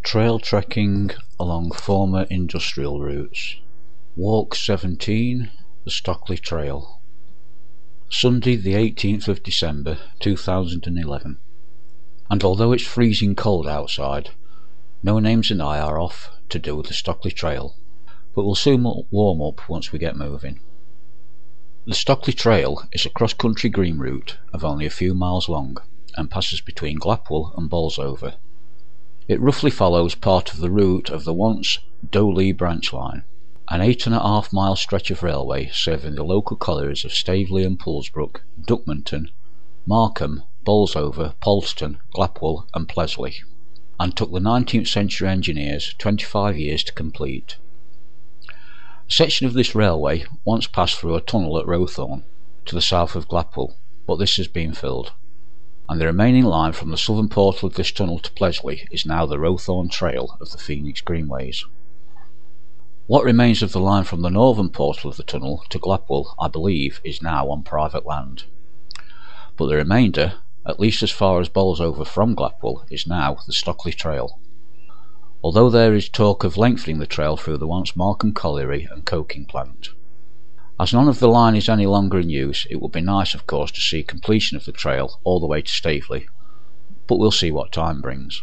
Trail trekking along former industrial routes. Walk 17, the Stockley Trail. Sunday the 18th of December 2011. And although it's freezing cold outside, No Names and I are off to do the Stockley Trail, but we'll soon warm up once we get moving. The Stockley Trail is a cross-country green route of only a few miles long and passes between Glapwell and Bolsover. It roughly follows part of the route of the once Stockley branch line, an 8.5 mile stretch of railway serving the local collieries of Staveley and Poolsbrook, Duckmanton, Markham, Bolsover, Polston, Glapwell and Plesley, and took the 19th century engineers 25 years to complete. A section of this railway once passed through a tunnel at Rowthorne to the south of Glapwell, but this has been filled, and the remaining line from the southern portal of this tunnel to Plesley is now the Rowthorne Trail of the Phoenix Greenways. What remains of the line from the northern portal of the tunnel to Glapwell, I believe, is now on private land, but the remainder, at least as far as Bolsover from Glapwell, is now the Stockley Trail, although there is talk of lengthening the trail through the once Markham Colliery and coking plant. As none of the line is any longer in use, it would be nice of course to see completion of the trail all the way to Staveley, but we'll see what time brings.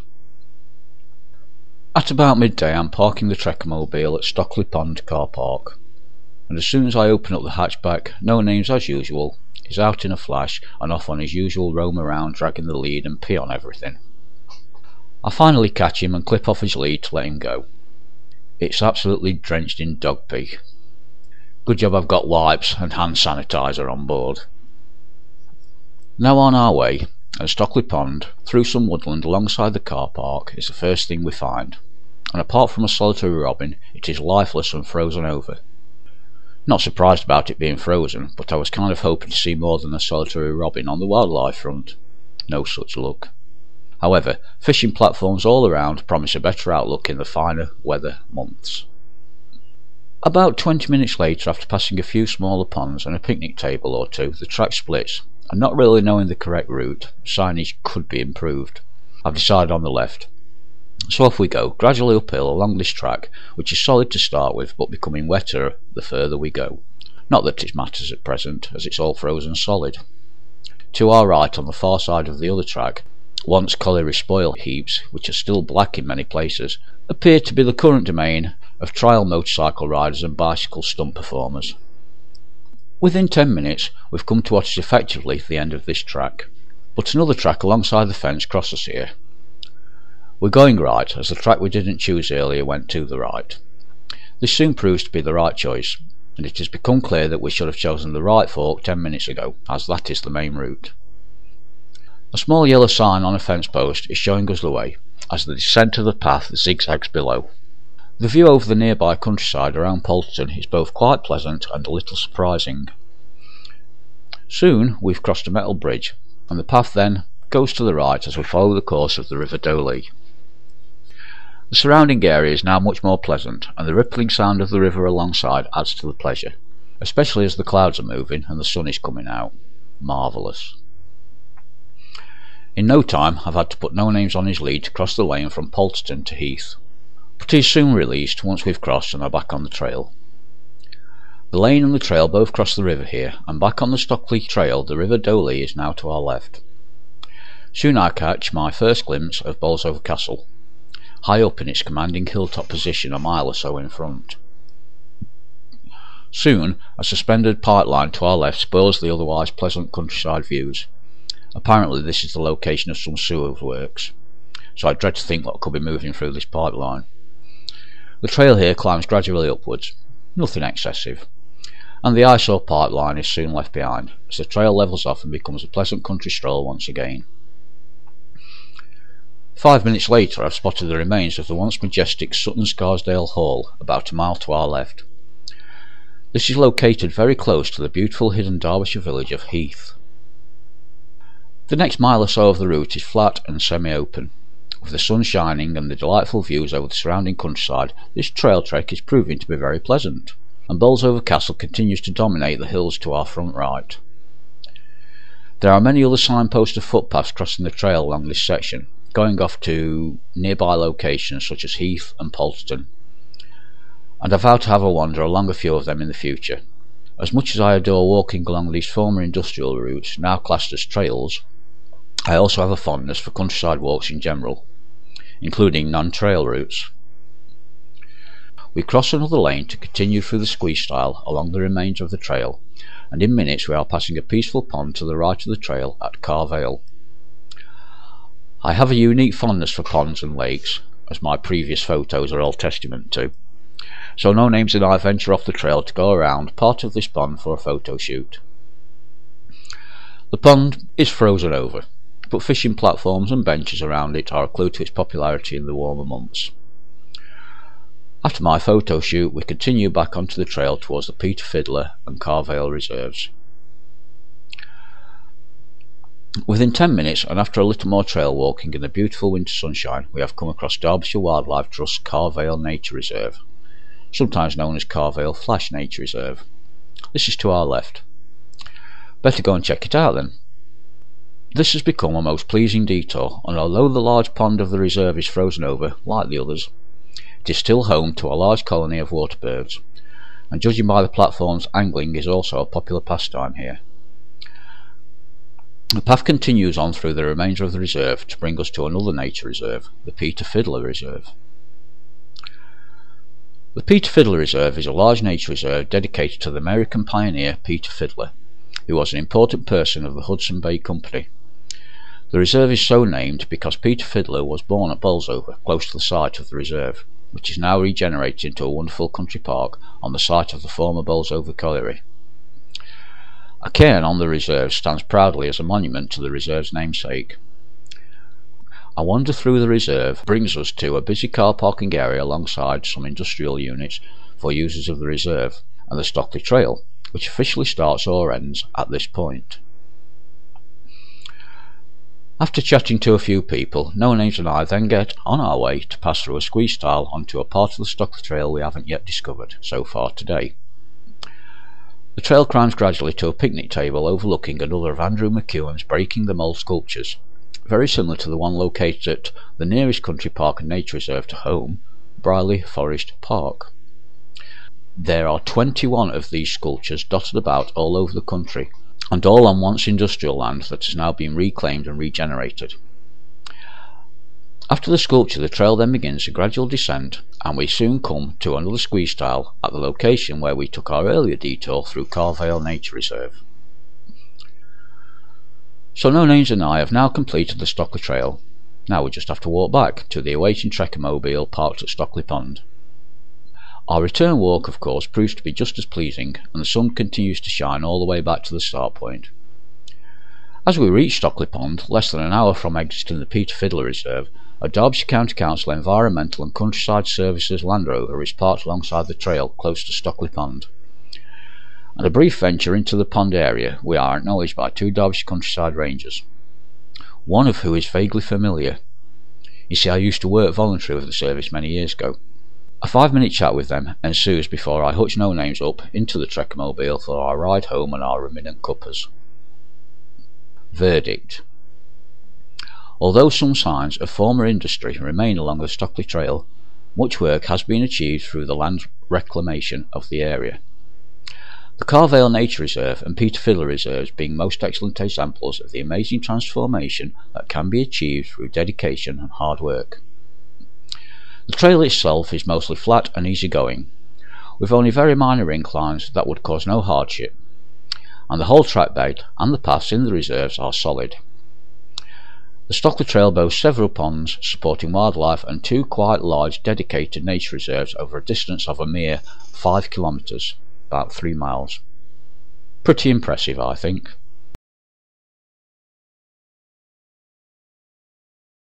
At about midday I'm parking the Trekkermobile at Stockley Pond car park, and as soon as I open up the hatchback, No Names as usual is out in a flash and off on his usual roam around dragging the lead and pee on everything. I finally catch him and clip off his lead to let him go. It's absolutely drenched in dog pee. Good job I've got wipes and hand sanitizer on board. Now on our way, at Stockley Pond, through some woodland alongside the car park is the first thing we find, and apart from a solitary robin, it is lifeless and frozen over. Not surprised about it being frozen, but I was kind of hoping to see more than a solitary robin on the wildlife front. No such luck. However, fishing platforms all around promise a better outlook in the finer weather months. About 20 minutes later, after passing a few smaller ponds and a picnic table or two, the track splits, and not really knowing the correct route, signage could be improved. I've decided on the left. So off we go, gradually uphill along this track, which is solid to start with, but becoming wetter the further we go. Not that it matters at present, as it's all frozen solid. To our right, on the far side of the other track, once colliery spoil heaps, which are still black in many places, appear to be the current domain of trial motorcycle riders and bicycle stunt performers. Within 10 minutes we've come to what is effectively the end of this track, but another track alongside the fence crosses here. We're going right, as the track we didn't choose earlier went to the right. This soon proves to be the right choice, and it has become clear that we should have chosen the right fork 10 minutes ago, as that is the main route. A small yellow sign on a fence post is showing us the way, as the descent of the path zigzags below. The view over the nearby countryside around Polston is both quite pleasant and a little surprising. Soon we've crossed a metal bridge, and the path then goes to the right as we follow the course of the River Stockley. The surrounding area is now much more pleasant, and the rippling sound of the river alongside adds to the pleasure, especially as the clouds are moving and the sun is coming out. Marvellous. In no time I've had to put No Names on his lead to cross the lane from Polston to Heath, but he is soon released once we've crossed and are back on the trail. The lane and the trail both cross the river here, and back on the Stockley Trail the River Stockley is now to our left. Soon I catch my first glimpse of Bolsover Castle, high up in its commanding hilltop position a mile or so in front. Soon a suspended pipeline to our left spoils the otherwise pleasant countryside views. Apparently this is the location of some sewer works, so I dread to think what could be moving through this pipeline. The trail here climbs gradually upwards, nothing excessive, and the eyesore pipeline is soon left behind, as the trail levels off and becomes a pleasant country stroll once again. 5 minutes later I've spotted the remains of the once majestic Sutton Scarsdale Hall about a mile to our left. This is located very close to the beautiful hidden Derbyshire village of Heath. The next mile or so of the route is flat and semi-open. With the sun shining and the delightful views over the surrounding countryside, this trail trek is proving to be very pleasant, and Bolsover Castle continues to dominate the hills to our front right. There are many other signposts of footpaths crossing the trail along this section, going off to nearby locations such as Heath and Polston, and I vow to have a wander along a few of them in the future. As much as I adore walking along these former industrial routes, now classed as trails, I also have a fondness for countryside walks in general, including non-trail routes. We cross another lane to continue through the squeeze style along the remainder of the trail, and in minutes we are passing a peaceful pond to the right of the trail at Carvale. I have a unique fondness for ponds and lakes, as my previous photos are all testament to, so No Names and I venture off the trail to go around part of this pond for a photo shoot. The pond is frozen over, but fishing platforms and benches around it are a clue to its popularity in the warmer months. After my photo shoot, we continue back onto the trail towards the Peter Fiddler and Carvale reserves. Within 10 minutes, and after a little more trail walking in the beautiful winter sunshine, we have come across Derbyshire Wildlife Trust's Carvale Nature Reserve, sometimes known as Carvale Flash Nature Reserve. This is to our left. Better go and check it out then. This has become a most pleasing detour, and although the large pond of the reserve is frozen over, like the others, it is still home to a large colony of water birds, and judging by the platforms, angling is also a popular pastime here. The path continues on through the remainder of the reserve to bring us to another nature reserve, the Peter Fiddler Reserve. The Peter Fiddler Reserve is a large nature reserve dedicated to the American pioneer Peter Fiddler, who was an important person of the Hudson Bay Company. The reserve is so named because Peter Fiddler was born at Bolsover, close to the site of the reserve, which is now regenerated into a wonderful country park on the site of the former Bolsover Colliery. A cairn on the reserve stands proudly as a monument to the reserve's namesake. A wander through the reserve brings us to a busy car parking area alongside some industrial units for users of the reserve, and the Stockley Trail, which officially starts or ends at this point. After chatting to a few people, No Names and I then get on our way to pass through a squeeze stile onto a part of the Stockley Trail we haven't yet discovered so far today. The trail climbs gradually to a picnic table overlooking another of Andrew McEwen's Breaking the Mould sculptures, very similar to the one located at the nearest country park and nature reserve to home, Brierley Forest Park. There are 21 of these sculptures dotted about all over the country, and all on once industrial land that has now been reclaimed and regenerated. After the sculpture, the trail then begins a gradual descent, and we soon come to another squeeze stile at the location where we took our earlier detour through Carvale Nature Reserve. So No Names and I have now completed the Stockley Trail. Now we just have to walk back to the awaiting Trekkermobile parked at Stockley Pond. Our return walk, of course, proves to be just as pleasing, and the sun continues to shine all the way back to the start point. As we reach Stockley Pond, less than an hour from exiting the Peter Fiddler Reserve, a Derbyshire County Council Environmental and Countryside Services Land Rover is parked alongside the trail close to Stockley Pond. And a brief venture into the pond area, we are acknowledged by two Derbyshire Countryside Rangers, one of whom is vaguely familiar. You see, I used to work voluntary with the service many years ago. A 5-minute chat with them ensues before I hutch No Names up into the Trekkermobile for our ride home and our ruminant cuppers. Verdict. Although some signs of former industry remain along the Stockley Trail, much work has been achieved through the land reclamation of the area. The Carvale Nature Reserve and Peter Fiddler Reserves being most excellent examples of the amazing transformation that can be achieved through dedication and hard work. The trail itself is mostly flat and easy going, with only very minor inclines that would cause no hardship, and the whole track bed and the paths in the reserves are solid. The Stockley Trail boasts several ponds supporting wildlife and two quite large dedicated nature reserves over a distance of a mere 5 kilometres, about 3 miles. Pretty impressive, I think.